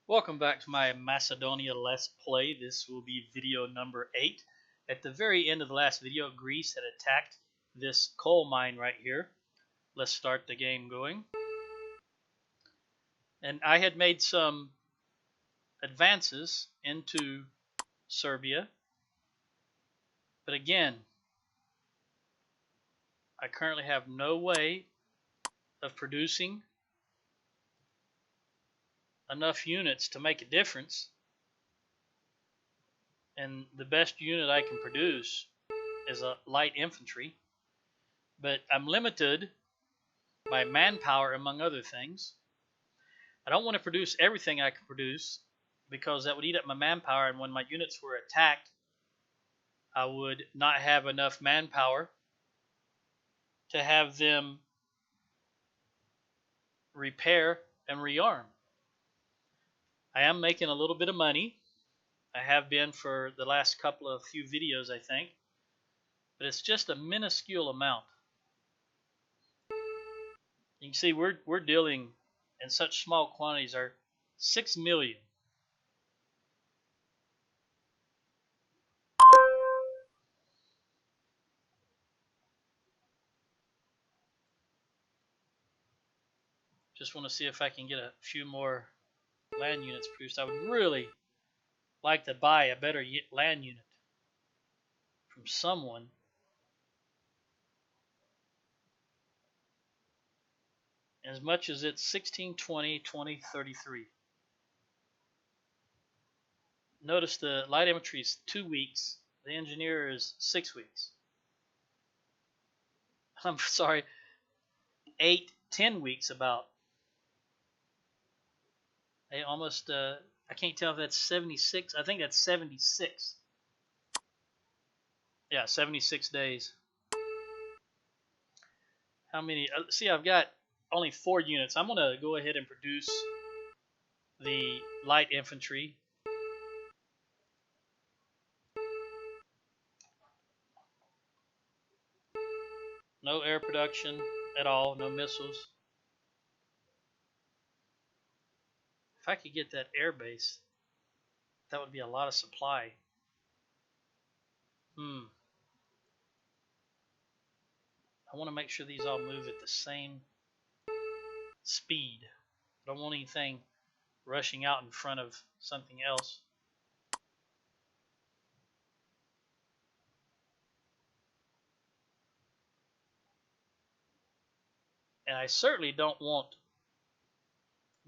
Welcome back to my Macedonia Let's Play. This will be video number 8. At the very end of the last video, Greece had attacked this coal mine right here. Let's start the game going. And I had made some advances into Serbia. But again, I currently have no way of producing enough units to make a difference. And the best unit I can produce is a light infantry, but I'm limited by manpower, among other things. I don't want to produce everything I can produce because that would eat up my manpower, and when my units were attacked, I would not have enough manpower to have them repair and rearm. I am making a little bit of money. I have been for the last few videos, I think, but it's just a minuscule amount. You can see we're dealing in such small quantities are 6 million. Just want to see if I can get a few more land units produced. I would really like to buy a better land unit from someone. As much as it's 16, 20, 20, 33. Notice the light infantry is 2 weeks. The engineer is 6 weeks. I'm sorry, 8, 10 weeks about. I can't tell if that's 76. I think that's 76. Yeah, 76 days. How many? See, I've got only 4 units. I'm going to go ahead and produce the light infantry. No air production at all, no missiles. If I could get that air base, that would be a lot of supply. I want to make sure these all move at the same speed. I don't want anything rushing out in front of something else. And I certainly don't want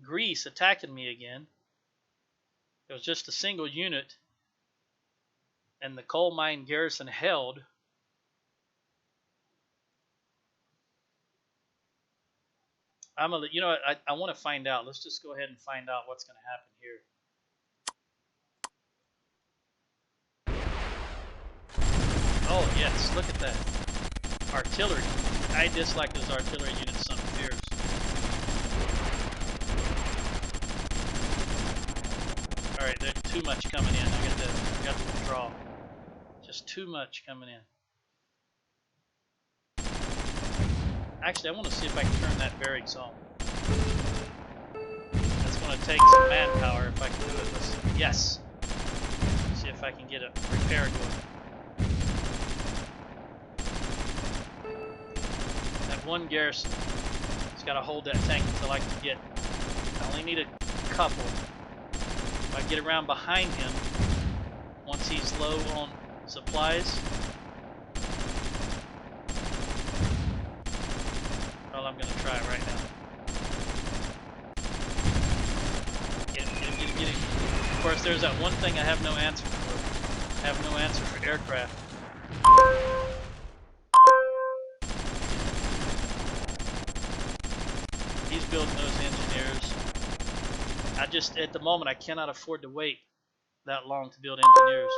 Greece attacking me again. It was just a single unit, and the coal mine garrison held. I want to find out. Let's just go ahead and find out what's going to happen here. Oh yes, look at that. Artillery. I dislike those artillery units some fears. Alright, there's too much coming in. I got to withdraw. Just too much coming in. Actually, I want to see if I can turn that barracks on. That's going to take some manpower if I can do it. Yes. See if I can get a repair going. That one garrison has got to hold that tank until I can get. I only need a couple. If I get around behind him, once he's low on supplies. Well, I'm going to try it right now. Get him. Of course, there's that one thing I have no answer for. I have no answer for aircraft. He's building those engineers. At the moment, I cannot afford to wait that long to build engineers.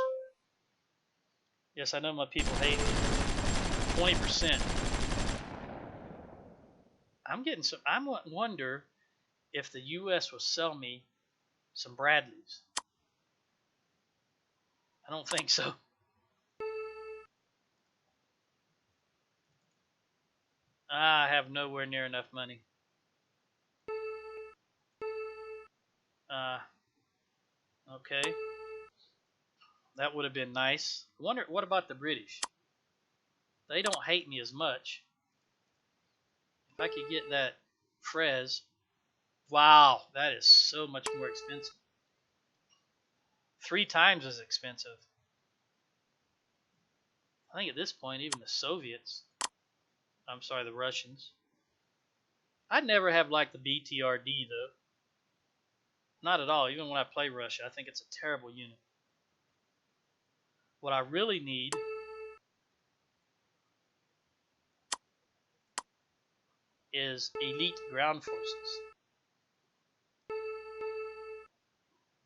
Yes, I know my people hate me. 20%. I wonder if the U.S. will sell me some Bradleys. I don't think so. I have nowhere near enough money. Okay, that would have been nice. I wonder, what about the British? They don't hate me as much. If I could get that Frez. Wow, that is so much more expensive. 3 times as expensive. I think at this point, even the Soviets, I'm sorry, the Russians. I'd never have liked the BTRD though. Not at all. Even when I play Russia, I think it's a terrible unit. What I really need is elite ground forces.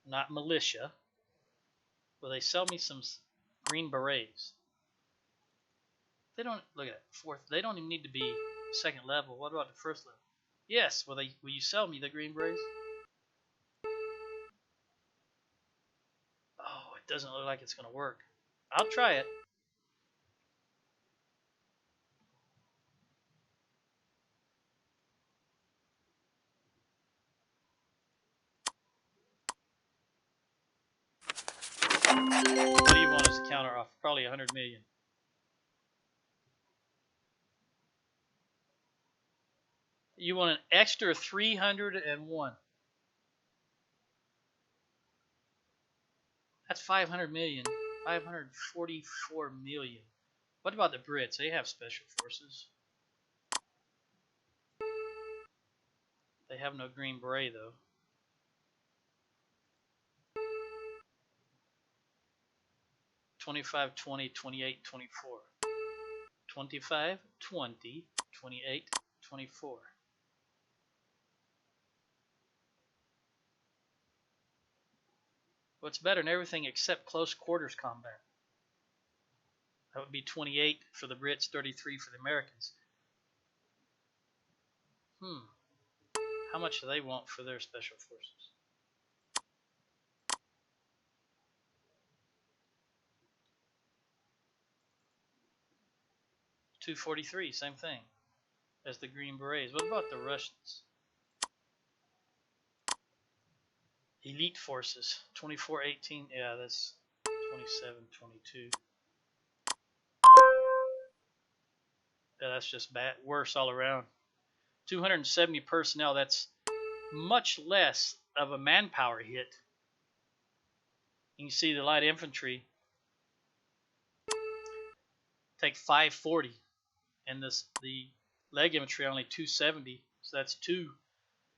Not militia. Will they sell me some green berets? They don't, look at it, fourth. They don't even need to be second level. What about the first level? Yes. Will you sell me the green berets? Oh, it doesn't look like it's going to work. I'll try it. What do you want as a counter offer? Probably 100 million. You want an extra 301. That's 500 million. 544 million. What about the Brits? They have special forces. They have no green beret though. $25, $20, $28, $24. 25, 20, 28, 24. What's better than everything except close quarters combat? That would be 28 for the Brits, 33 for the Americans. How much do they want for their special forces? $243, same thing as the Green Berets. What about the Russians? Elite forces, 2418. Yeah, that's 2722. Yeah, that's just bad. Worse all around. 270 personnel. That's much less of a manpower hit. You can see the light infantry take 540, and the leg infantry only 270. So that's 2.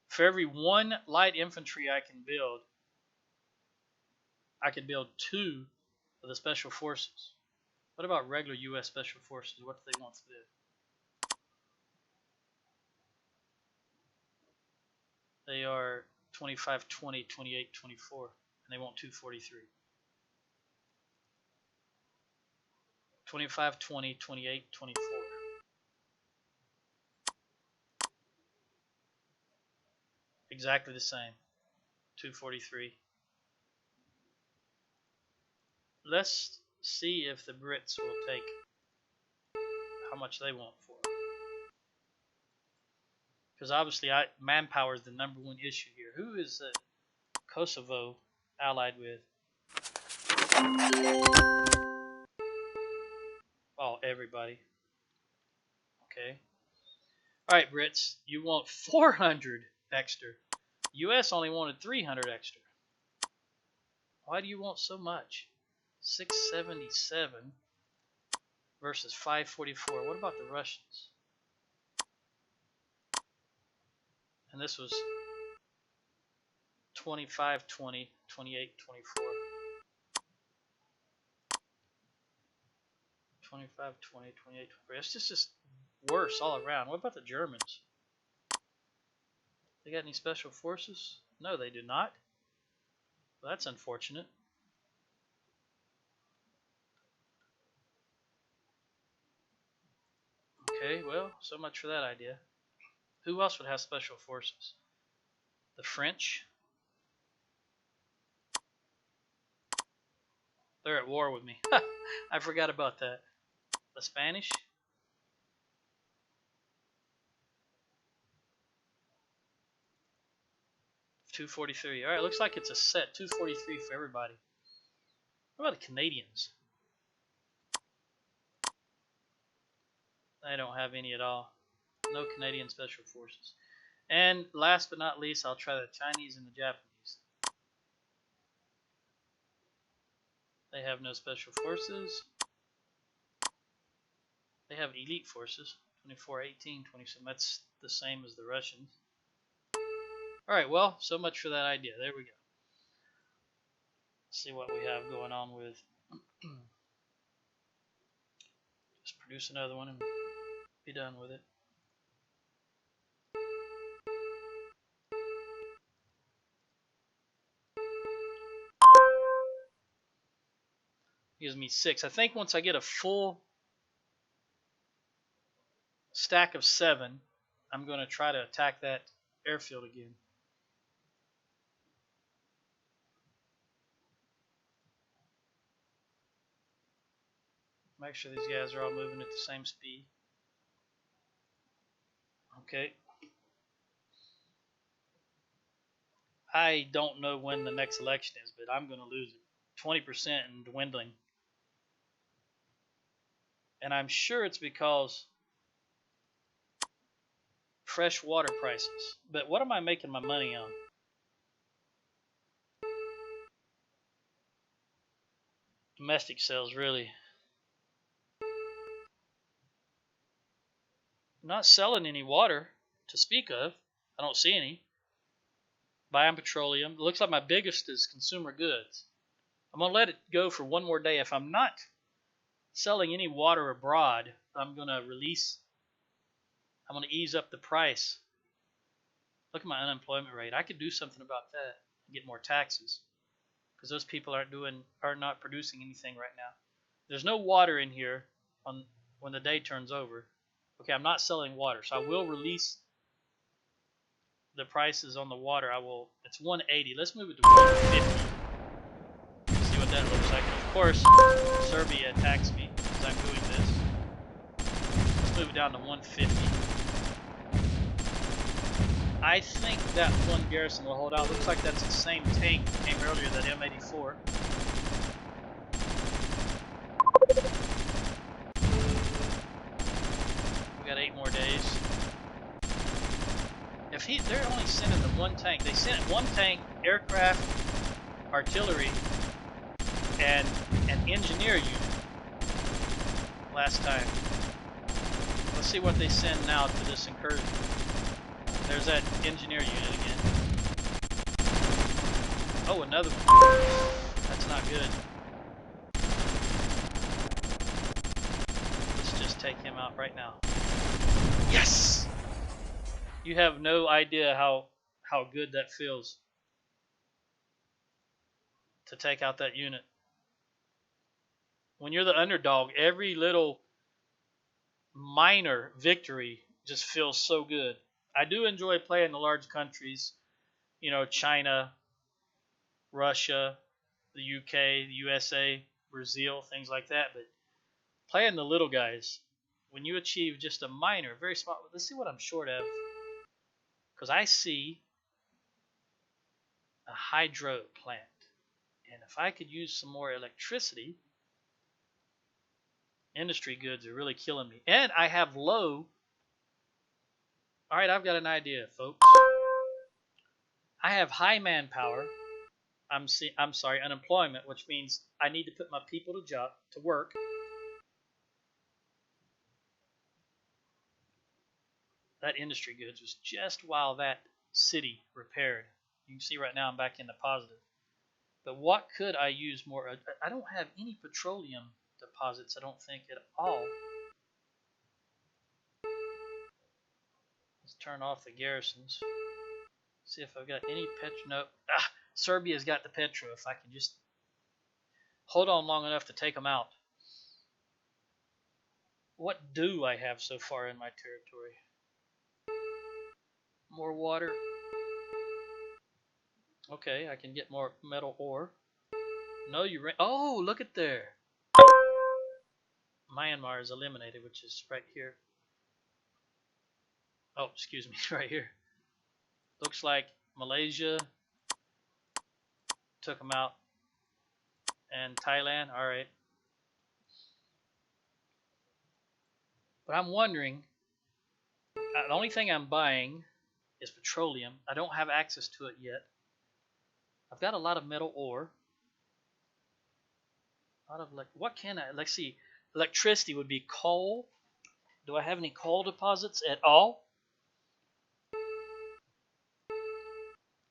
For every 1 light infantry I can build, I could build 2 of the special forces. What about regular U.S. special forces? What do they want to do? They are 25, 20, 28, 24, and they want 243. 25, 20, 28, 24. Exactly the same. 243. Let's see if the Brits will take how much they want for it. Because obviously manpower is the #1 issue here. Who is Kosovo allied with? Oh, everybody. Okay. All right, Brits, you want 400 extra. U.S. only wanted 300 extra. Why do you want so much? 677 versus 544. What about the Russians? And this was 25, 20, 28, 24. 25, 20, 28, 24. It's just worse all around. What about the Germans? They got any special forces? No, they do not. Well, that's unfortunate. Okay, well, so much for that idea. Who else would have special forces? The French. They're at war with me. I forgot about that. The Spanish. 243. All right, looks like it's a set. 243 for everybody. What about the Canadians? They don't have any at all. No Canadian Special Forces. And last but not least, I'll try the Chinese and the Japanese. They have no Special Forces. They have elite forces. 24, 18, 27. That's the same as the Russians. Alright, well, so much for that idea. There we go. Let's see what we have going on with. Just produce another one and be done with it. Gives me 6. I think once I get a full stack of 7, I'm going to try to attack that airfield again. Make sure these guys are all moving at the same speed. Okay. I don't know when the next election is, but I'm going to lose it. 20% and dwindling. And I'm sure it's because fresh water prices. But what am I making my money on? Domestic sales, really. I'm not selling any water to speak of. I don't see any. Buying petroleum. It looks like my biggest is consumer goods. I'm going to let it go for one more day. If I'm not selling any water abroad, I'm going to ease up the price. Look at my unemployment rate. I could do something about that and get more taxes because those people are not producing anything right now. There's no water in here when the day turns over. Okay, I'm not selling water, so I will release the prices on the water. It's 180. Let's move it to 150. See what that looks like. And of course, Serbia attacks me as I'm doing this. Let's move it down to 150. I think that one garrison will hold out. Looks like that's the same tank that came earlier, that M84. We got 8 more days. They're only sending the one tank. They sent one tank, aircraft, artillery, and an engineer unit last time. Let's see what they send now to this incursion. There's that engineer unit again. Oh, another one. That's not good. Let's just take him out right now. Yes! You have no idea how good that feels to take out that unit. When you're the underdog, every little minor victory just feels so good. I do enjoy playing the large countries, China, Russia, the UK, the USA, Brazil, things like that. But playing the little guys, when you achieve just a minor, very small. Let's see what I'm short of. Because I see a hydro plant. And if I could use some more electricity, industry goods are really killing me. And I have low. All right, I've got an idea, folks. I have high manpower. I'm sorry, unemployment, which means I need to put my people to work. That industry goods was just while that city repaired. You can see right now I'm back into positive. But what could I use more? I don't have any petroleum deposits, I don't think, at all. Let's turn off the garrisons. See if I've got any petro. Nope. Serbia's got the petro. If I can just hold on long enough to take them out. What do I have so far in my territory? More water. Okay, I can get more metal ore. No uranium. Oh, look at there. Myanmar is eliminated, which is right here. Oh, excuse me, right here. Looks like Malaysia took them out. And Thailand, all right. But I'm wondering, the only thing I'm buying is petroleum. I don't have access to it yet. I've got a lot of metal ore. A lot of what can I? Let's see. Electricity would be coal. Do I have any coal deposits at all?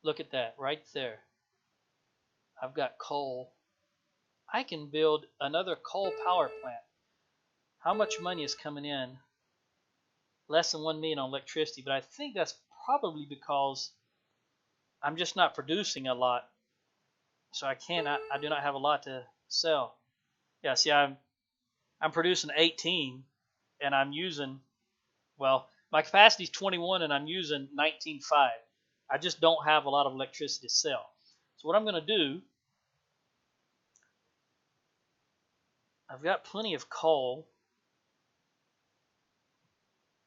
Look at that right there. I've got coal. I can build another coal power plant. How much money is coming in? Less than 1 million on electricity, but I think that's probably because I'm just not producing a lot. So I do not have a lot to sell. Yeah, see, I'm producing 18 and I'm using, well, my capacity is 21 and I'm using 19.5. I just don't have a lot of electricity to sell. So what I'm going to do, I've got plenty of coal.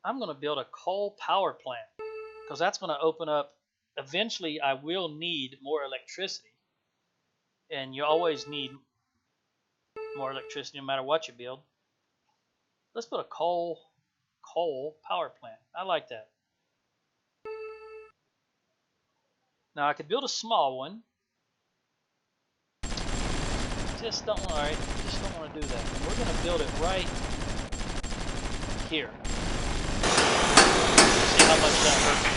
I'm going to build a coal power plant because that's going to open up. Eventually, I will need more electricity. And you always need more electricity no matter what you build. Let's put a coal power plant. I like that. Now I could build a small one. Just don't want to do that. And we're going to build it right here. See how much that hurts.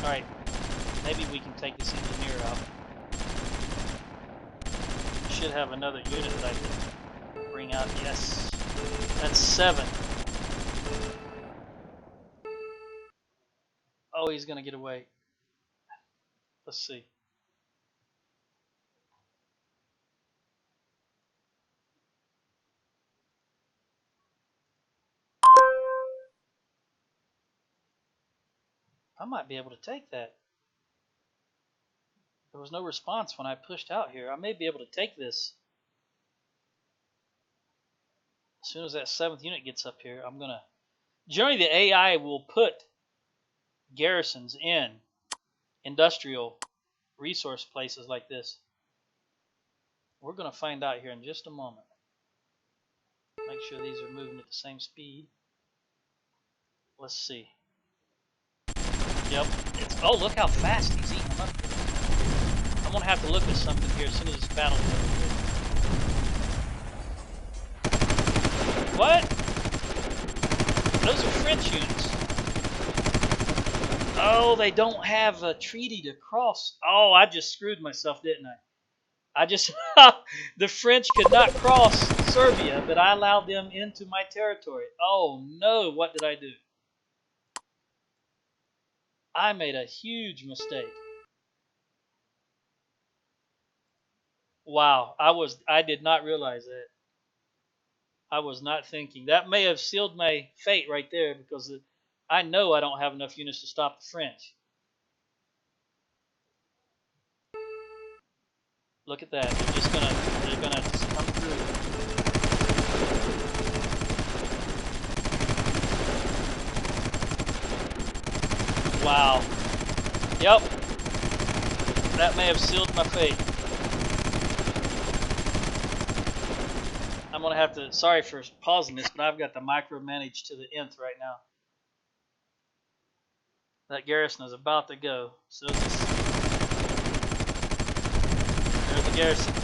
All right. Maybe we can take this engineer out. Should have another unit that I can bring out. Yes. That's 7. Oh, he's going to get away. Let's see. I might be able to take that. There was no response when I pushed out here. I may be able to take this. As soon as that 7th unit gets up here, I'm going to... Generally, the AI will put garrisons in industrial resource places like this. We're going to find out here in just a moment. Make sure these are moving at the same speed. Let's see. Yep. Oh, look how fast he's eating them up here. I'm going to have to look at something here as soon as this battle's over. What? Those are French units. Oh, they don't have a treaty to cross. Oh, I just screwed myself, didn't I? The French could not cross Serbia, but I allowed them into my territory. Oh no, what did I do? I made a huge mistake. Wow, I did not realize that. I was not thinking. That may have sealed my fate right there because I know I don't have enough units to stop the French. Look at that. They're gonna just come through. Wow. Yep. That may have sealed my fate. I'm going to have to, sorry for pausing this, but I've got the micromanage to the nth right now. That garrison is about to go. So there's the garrison.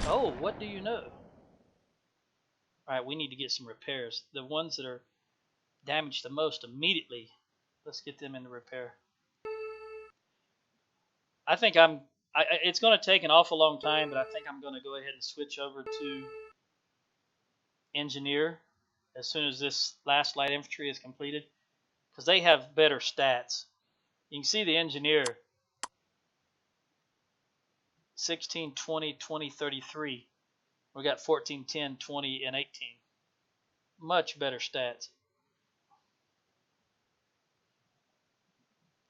Oh, what do you know? Alright, we need to get some repairs. The ones that are damaged the most immediately, let's get them into repair. I think it's going to take an awful long time, but I think I'm going to go ahead and switch over to engineer as soon as this last light infantry is completed, because they have better stats. You can see the engineer 16, 20, 20, 33. We got 14, 10, 20, and 18. Much better stats.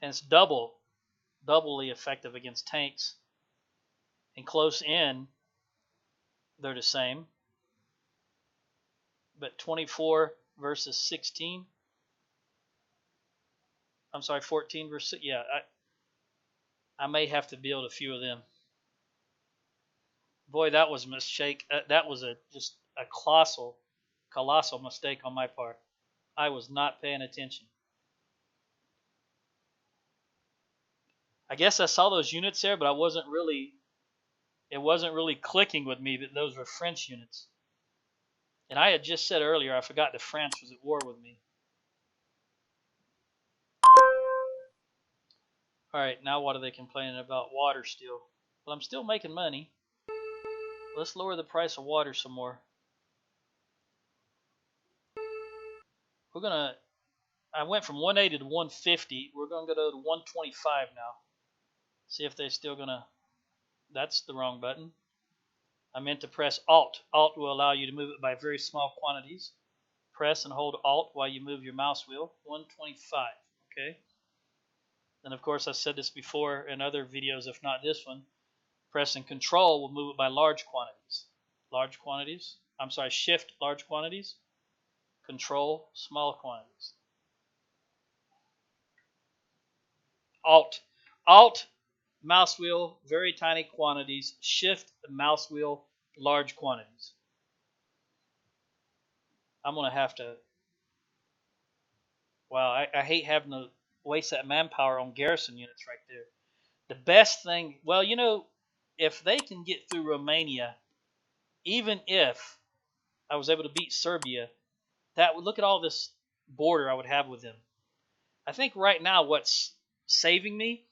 And it's doubly effective against tanks. And close in, they're the same. But 24 versus 16. I'm sorry, 14 verse 6. Yeah, I may have to build a few of them. Boy, that was a mistake. That was just a colossal mistake on my part. I was not paying attention. I guess I saw those units there, but it wasn't really clicking with me that those were French units. And I had just said earlier, I forgot that France was at war with me. All right, now what are they complaining about? Water still. Well, I'm still making money. Let's lower the price of water some more. I went from 180 to 150. We're gonna go to 125 now. See if they're still gonna. That's the wrong button. I meant to press Alt. Alt will allow you to move it by very small quantities. Press and hold Alt while you move your mouse wheel. 125. Okay. And of course, I said this before in other videos, if not this one. Pressing Control will move it by large quantities. Large quantities. I'm sorry, Shift large quantities. Control small quantities. Alt mouse wheel very tiny quantities. Shift the mouse wheel large quantities. I'm gonna have to. Wow, I hate having to waste that manpower on garrison units right there. The best thing, well, you know, if they can get through Romania, even if I was able to beat Serbia, that would look at all this border I would have with them. I think right now what's saving me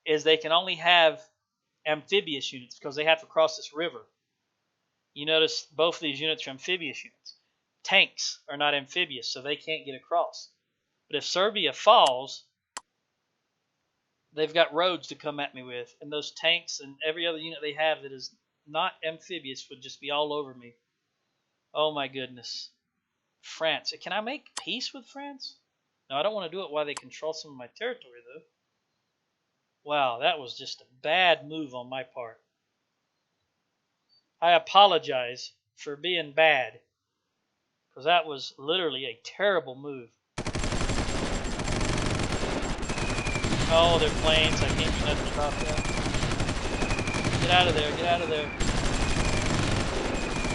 is they can only have amphibious units because they have to cross this river. You notice both of these units are amphibious units. Tanks are not amphibious, so they can't get across. But if Serbia falls, they've got roads to come at me with, and those tanks and every other unit they have that is not amphibious would just be all over me. Oh my goodness. France. Can I make peace with France? No, I don't want to do it while they control some of my territory, though. Wow, that was just a bad move on my part. I apologize for being bad, because that was literally a terrible move. Oh, they're planes. I can't do nothing about that. Get out of there. Get out of there.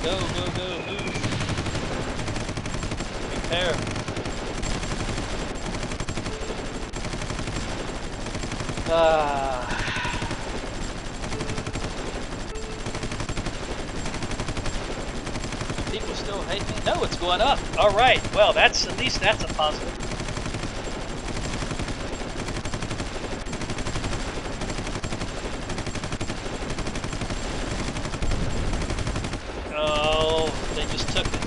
Go, go, go. Move. Repair. People still hate me? No, it's going up. All right. Well, at least that's a positive. Oh, they just took it.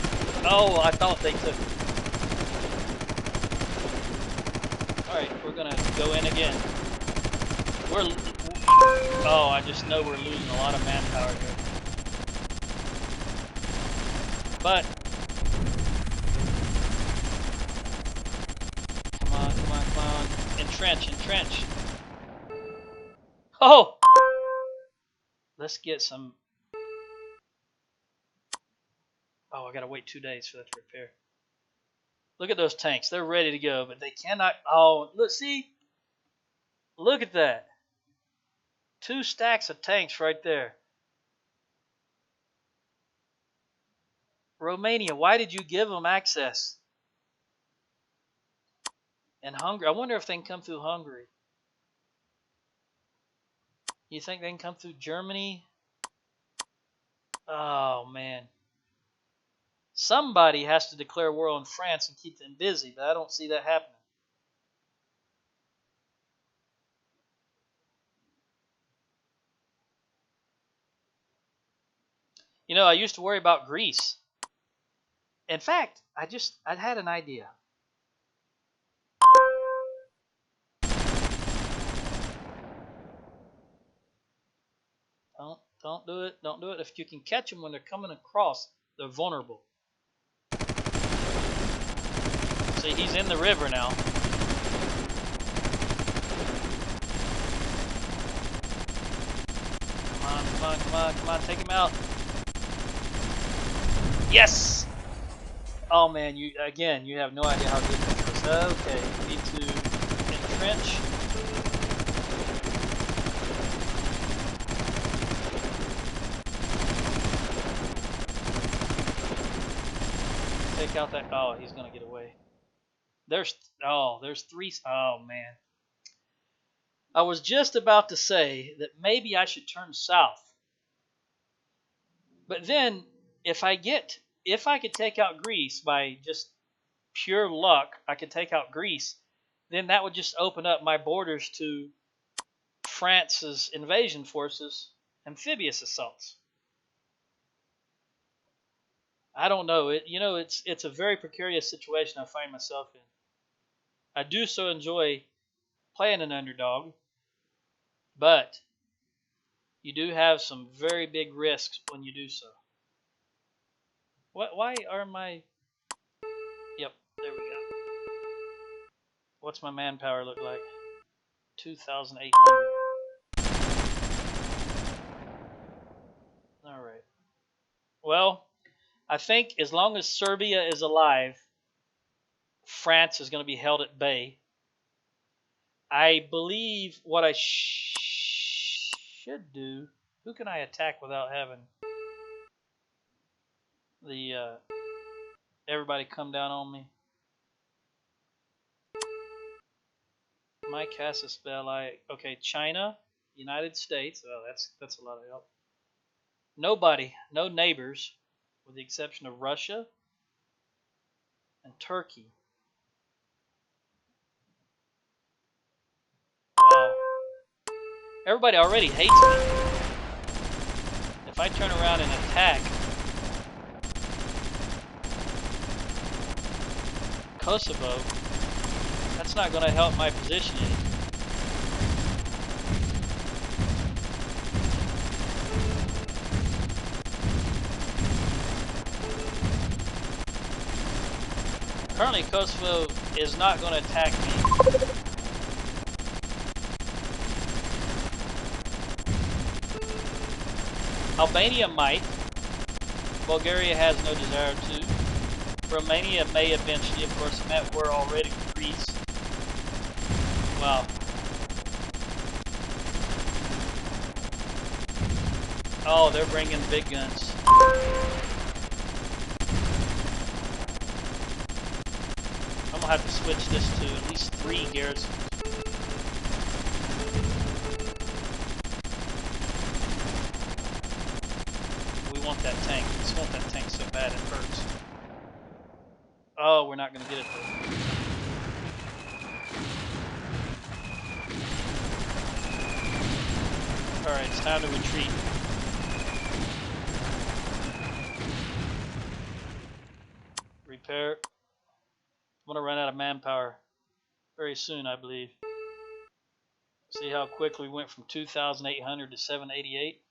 Oh, I thought they took it. Alright, we're gonna go in again. Oh, I just know we're losing a lot of manpower here. But, come on, come on, come on. Entrench, entrench. Oh! Let's get some. Oh, I gotta wait 2 days for that to repair. Look at those tanks. They're ready to go, but they cannot. Oh, look, see? Look at that. 2 stacks of tanks right there. Romania, why did you give them access? And Hungary. I wonder if they can come through Hungary. You think they can come through Germany? Oh, man. Somebody has to declare war on France and keep them busy, but I don't see that happening. You know, I used to worry about Greece. In fact, I had an idea. Don't do it. Don't do it. If you can catch them when they're coming across, they're vulnerable. See, he's in the river now. Come on, come on, come on, come on, take him out. Yes! Oh man, you have no idea how good this is. Okay, we need to French. Take out that. Oh, he's gonna get away. There's three. Oh man. I was just about to say that maybe I should turn south. But then if I could take out Greece by just pure luck, I could take out Greece, then that would just open up my borders to France's invasion forces, amphibious assaults. I don't know. It's a very precarious situation I find myself in. I do so enjoy playing an underdog, but you do have some very big risks when you do so. Why are my... Yep, there we go. What's my manpower look like? 2,800. All right. Well, I think as long as Serbia is alive, France is going to be held at bay. I believe what I should do... Who can I attack without having the everybody come down on me? My cast a spell. Okay, China, United States. Oh, that's a lot of help. Nobody, no neighbors, with the exception of Russia and Turkey. Wow. Everybody already hates me. If I turn around and attack Kosovo, that's not going to help my position any. Currently, Kosovo is not going to attack me. Albania might. Bulgaria has no desire to. Romania may eventually, of course, I'm at war already with Greece. Wow. Oh, they're bringing big guns. I'm gonna have to switch this to at least 3 garrisons. We want that tank. We just want that tank so bad it hurts. Oh, we're not gonna get it though. Alright, it's time to retreat. Repair. I'm going to run out of manpower very soon, I believe. See how quickly we went from 2,800 to 788?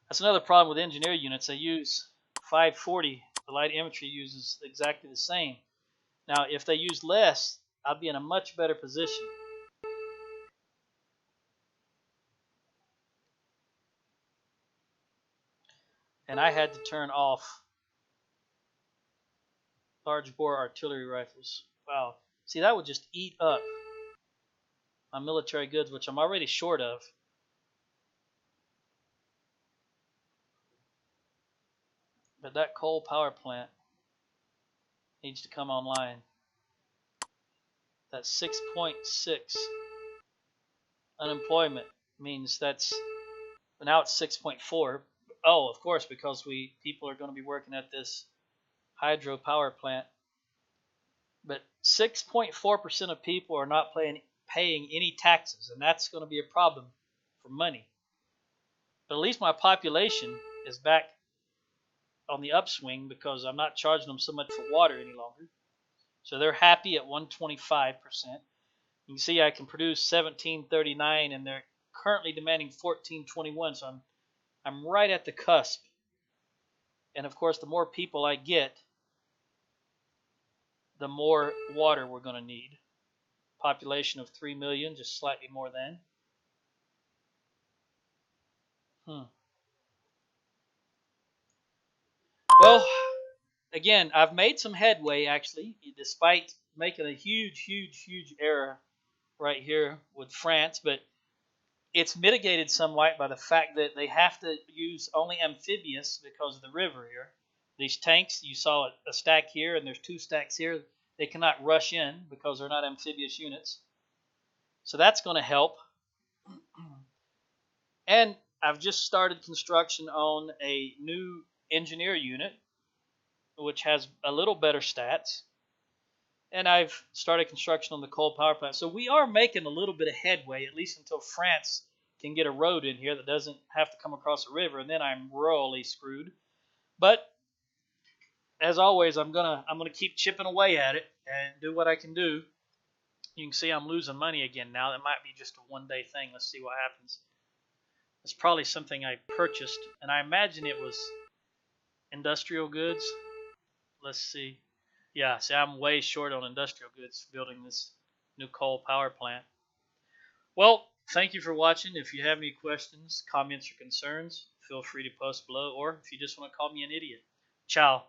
That's another problem with engineer units. They use 540. The light infantry uses exactly the same. Now, if they use less, I'd be in a much better position. And I had to turn off large bore artillery rifles. Wow. See, that would just eat up my military goods, which I'm already short of. But that coal power plant needs to come online. That 6.6 unemployment means that's... Now it's 6.4. Oh, of course, because people are going to be working at this hydro power plant. But 6.4% of people are not paying any taxes, and that's going to be a problem for money. But at least my population is back on the upswing because I'm not charging them so much for water any longer. So they're happy at 125%. You can see I can produce 1739, and they're currently demanding 1421. So I'm right at the cusp. And of course, the more people I get, the more water we're going to need. Population of 3 million, just slightly more than. Well, again, I've made some headway actually, despite making a huge error right here with France, but it's mitigated somewhat by the fact that they have to use only amphibious because of the river here. These tanks, you saw a stack here, and there's two stacks here. They cannot rush in because they're not amphibious units. So that's going to help. And I've just started construction on a new engineer unit, which has a little better stats. And I've started construction on the coal power plant. So we are making a little bit of headway, at least until France can get a road in here that doesn't have to come across a river, and then I'm royally screwed. But as always, I'm gonna keep chipping away at it and do what I can do. You can see I'm losing money again now. That might be just a one-day thing. Let's see what happens. It's probably something I purchased, and I imagine it was industrial goods. Let's see. Yeah, see, I'm way short on industrial goods building this new coal power plant. Well, thank you for watching. If you have any questions, comments, or concerns, feel free to post below, or if you just want to call me an idiot. Ciao.